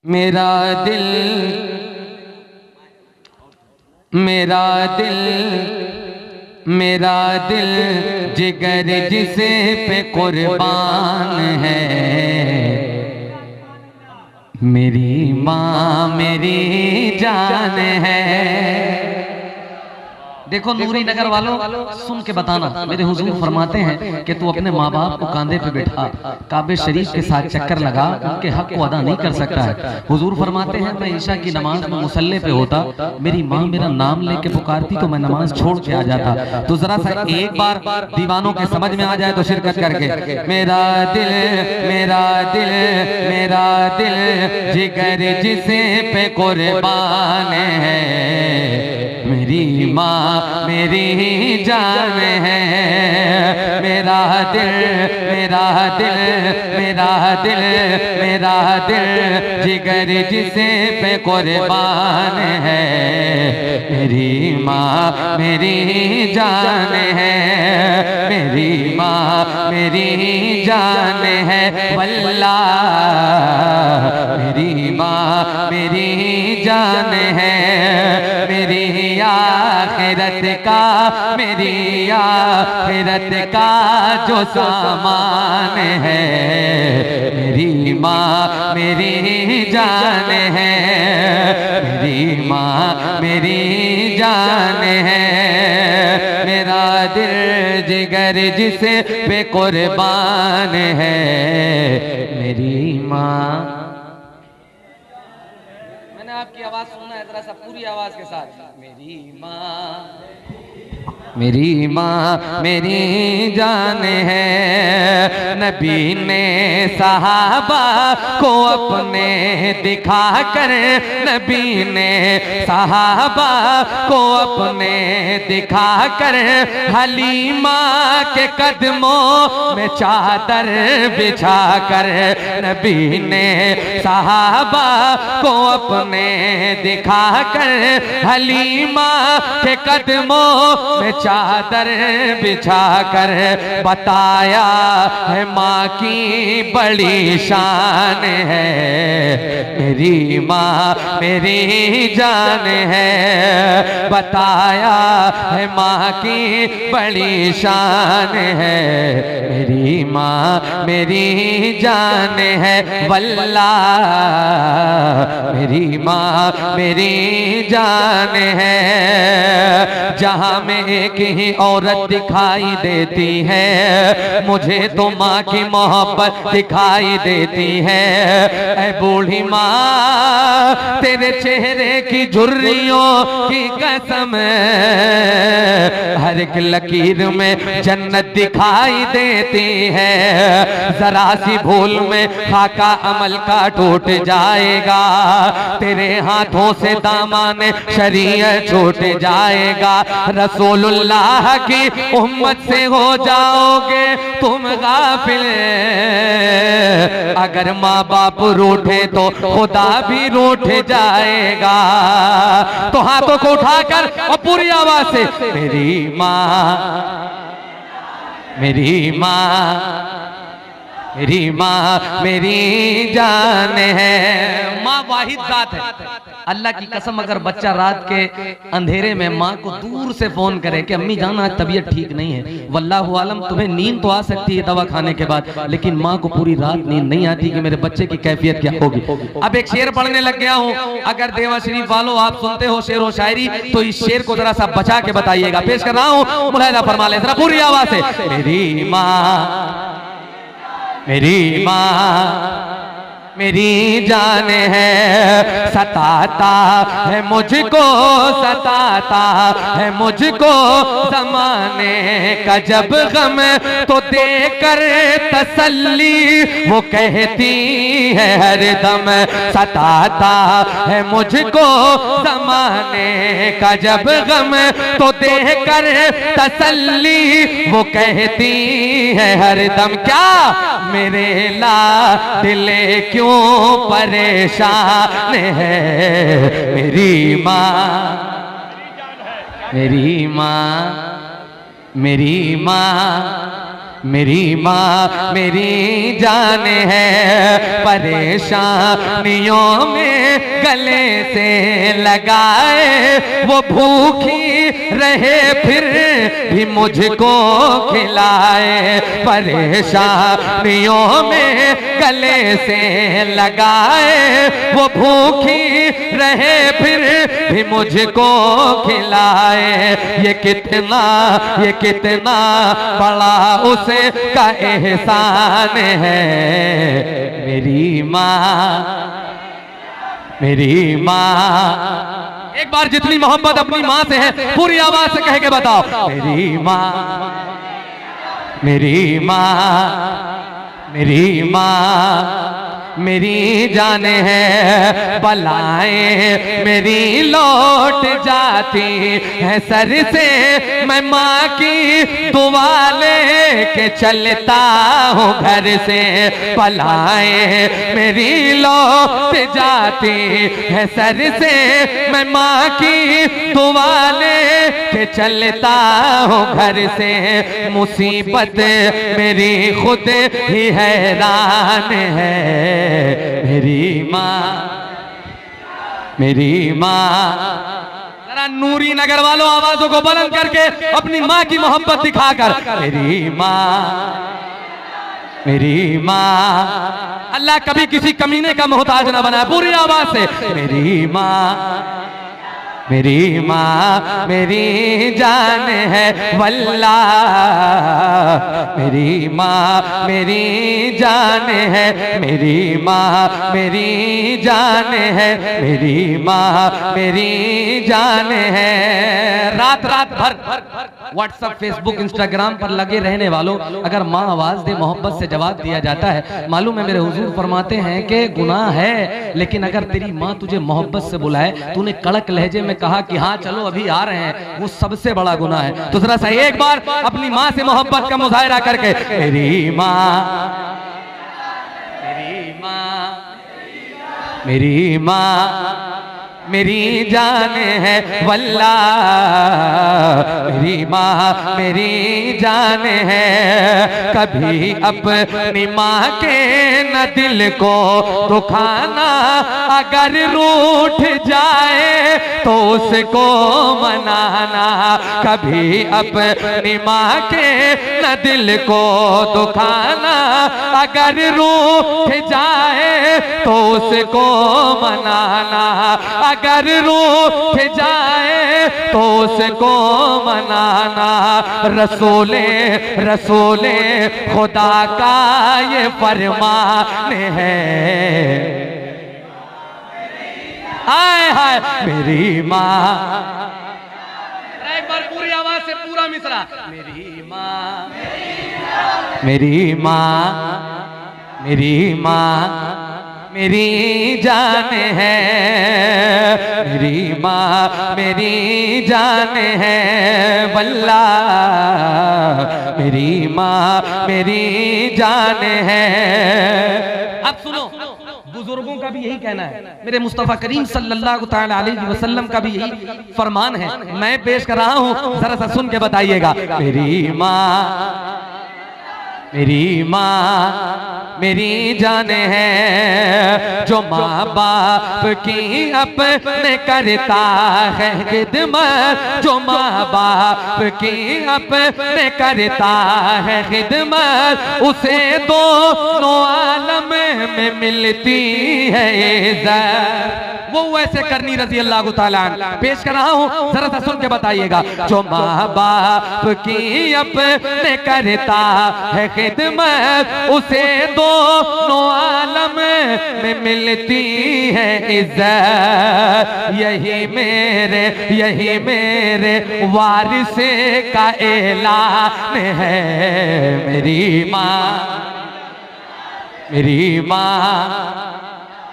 मेरा दिल मेरा दिल मेरा दिल जिगर जिसे पे कुर्बान है। मेरी माँ मेरी जान है। देखो नूरी नगर वालों, सुन के बताना, मेरे हुजूर फरमाते हैं कि तू अपने माँ बाप को कांधे पे बैठा, काबे शरीफ के साथ चक्कर लगा, उनके हक को अदा नहीं कर सकता है। हुजूर फरमाते हैं मैं ईशा की नमाज में मुसल्ले पे होता, मेरी माँ मेरा नाम लेके पुकारती तो मैं नमाज छोड़ के आ जाता। तो जरा सा एक बार दीवानों के समझ में आ जाए तो शिरकत करके, मेरा दिल मेरा दिल मेरा दिल जिगर जिसे पे कुर्बान है। मेरी माँ मेरी जान है। मेरा दिल मेरा दिल मेरा दिल मेरा दिल जिगर जिसे पे कुर्बान है। मेरी माँ मेरी जान है। मेरी माँ मेरी जान है। वल्लाह मेरी माँ मेरी जान है। मेरी आखिरत का मेरी आखिरत का जो सामान है। मेरी माँ मेरी जान है। मेरी माँ मेरी जान है। मेरा दिल जिगर जिसे पे कुर्बान है। मेरी माँ। आपकी आवाज सुनना है जरा सा पूरी आवाज के साथ। मेरी माँ मेरी माँ मेरी जान है। नबी ने सहाबा को अपने दिखा कर, नबी ने सहाबा को अपने दिखा कर हलीमा के कदमों में चादर बिछा कर, नबी ने सहाबा को अपने दिखा कर हलीमा के कदमों में चादर बिछा कर बताया है माँ की बड़ी शान है। मेरी माँ मेरी जान है। बताया है माँ की बड़ी शान है। मेरी माँ मेरी जान है। वल्लाह मेरी माँ मेरी जान है। जहाँ में एक ही औरत दिखाई देती है, मुझे तो माँ की मोहब्बत दिखाई देती है। ऐ बूढ़ी माँ तेरे चेहरे की झुर्रियों की कसम, हर एक लकीर में जन्नत दिखाई देती है। जरा सी भूल में खाका अमल का टूट जाएगा, तेरे हाथों से दामन शरीयत छूट जाएगा। रसूलुल्लाह की उम्मत से हो जाओगे तुम गाफिल। अगर माँ बाप रूठे तो खुदा भी रूठ जाएगा। तो हाथों को उठाकर और पूरी आवाज से मेरी माँ मेरी माँ मेरी माँ मेरी जान है। माँ वाहिद जात है। अल्लाह की कसम अगर बच्चा रात के अंधेरे में माँ को दूर से फोन करे कि अम्मी जान आज तबीयत ठीक नहीं है, वल्लाहु आलम तुम्हें नींद तो आ सकती है दवा खाने के बाद, लेकिन माँ को पूरी रात नींद नहीं आती कि मेरे बच्चे की कैफियत क्या होगी। अब एक शेर पढ़ने लग गया हूँ, अगर देवा शरीफ वालों आप सुनते हो शेर व शायरी तो इस शेर को जरा सा बचा के बताइएगा। पेश कर रहा हूँ, मुलाहिजा फरमा ले जरा पूरी आवाज से। मेरी माँ मेरी माँ मेरी जान है। सताता है मुझको सताता है मुझको ज़माने का जब गम, तो देकर तसल्ली वो कहती है हरदम। सताता है मुझको ज़माने का जब गम, तो देकर तसल्ली वो कहती है हरदम। क्या मेरे ला दिले क्यों परेशान है। मेरी माँ मेरी माँ मेरी माँ मेरी माँ मेरी जान है, परेशानियों में गले से लगाए, वो भूखी रहे फिर भी मुझको खिलाए। परेशानियों में गले से लगाए, वो भूखी रहे फिर भी मुझको खिलाए। ये कितना बड़ा उस का एहसान है। मेरी माँ, एक बार जितनी मोहब्बत अपनी माँ से है पूरी आवाज से कह के बताओ। मेरी माँ, मेरी माँ, मेरी माँ मेरी जान है, बलाएं मेरी लौट जाती है सर से, मैं माँ की दुआ लेके चलता हूँ घर से। बलाएं मेरी लौट जाती है सर से, मैं माँ की दुआ लेके चलता हूँ घर से। मुसीबत मेरी खुद ही हैरान है। मेरी माँ, जरा नूरी नगर वालों आवाजों को बुलंद करके अपनी माँ की मोहब्बत दिखाकर। मेरी माँ, अल्लाह कभी किसी कमीने का मोहताज ना बनाए। पूरी आवाज से मेरी माँ, मेरी माँ मेरी जान है वल्लाह। मेरी माँ मेरी जान है, मेरी माँ मेरी जान है, मेरी माँ मेरी जान है। रात भर व्हाट्सएप, फेसबुक, इंस्टाग्राम पर लगे रहने वालों, अगर माँ आवाज दे मोहब्बत से जवाब दिया जाता है। मालूम है मेरे हुजूर फरमाते हैं कि गुनाह है, लेकिन अगर तेरी माँ तुझे मोहब्बत से बुलाए, तूने कड़क लहजे में कहा कि हाँ चलो अभी आ रहे हैं, वो सबसे बड़ा गुनाह है। तो जरा सा एक बार अपनी माँ से मोहब्बत का मुजाहिरा करके। मेरी माँ, मेरी माँ, मेरी माँ मेरी जान है वल्लाह। मेरी माँ मेरी जान है, कभी अपनी माँ के न दिल को दुखाना, अगर रूठ जाए तो उसको मनाना। कभी अपनी माँ के न दिल को दुखाना, अगर रूठ जाए तो उसको मनाना। अगर रूठ जाए तो उसको मनाना। रसूले खुदा का ये फरमान है। हाय हाय मेरी माँ, एक बार पूरी आवाज से पूरा मिसरा। मेरी माँ, मेरी माँ, मेरी माँ मेरी जान है। मेरी माँ मेरी जान है वल्लाह। मेरी माँ मेरी जान है। अब सुनो, बुजुर्गों का भी यही कहना है, मेरे मुस्तफा करीम सल्लल्लाहु तआला अलैहि वसल्लम का भी यही फरमान है। मैं पेश कर रहा हूँ, जरा सा सुन के बताइएगा। मेरी माँ, मेरी माँ मेरी जान है, जो माँ बाप की अपने करता है खिदमत। जो माँ बाप की अपने करता है खिदमत, उसे दोनों आलम में मिलती है इज्जत। वो वैसे करनी रजी अल्लाह ताला पेश कर रहा हूँ, जरा सा सुन के बताइएगा। जो माँ बाप की अपने करता है खिदमत, उसे दोनों आलम में मिलती है इज्जत। यही मेरे वारिस का ऐलान है। मेरी माँ, मेरी माँ,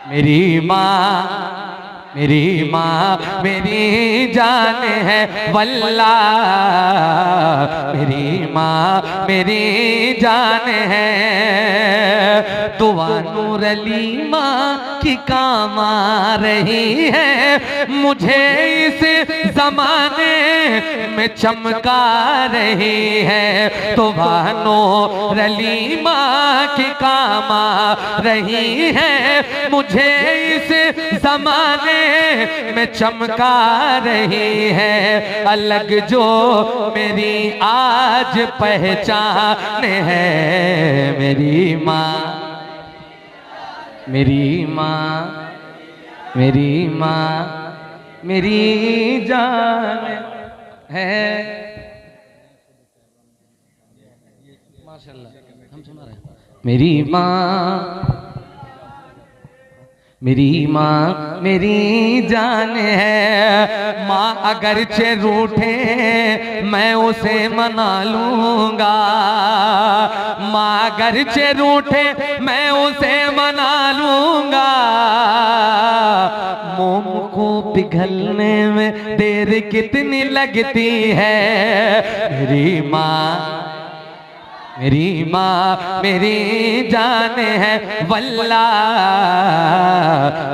मेरी माँ मेरी माँ मेरी जान है वल्ला, मेरी माँ मेरी जान है। दुआ नूर अली माँ की काम आ रही है, मुझे इस जमाने में चमका रही है। दुआ नूर अली माँ की काम आ रही है, मुझे इस जमाने में चमका रही है। अलग जो मेरी आज पहचान है, मेरी माँ मेरी माँ मेरी माँ मेरी जान है। माशाल्लाह हम सुना रहे हैं। मेरी माँ मेरी माँ मेरी जान है। माँ अगरचे रूठे मैं उसे मना लूँगा, माँ अगरचे रूठे मैं उसे मना लूँगा। मोम को पिघलने में देर कितनी लगती है, मेरी माँ मेरी माँ मेरी जान है वल्ला,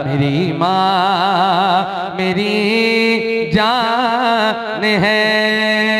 मेरी माँ मेरी जान है।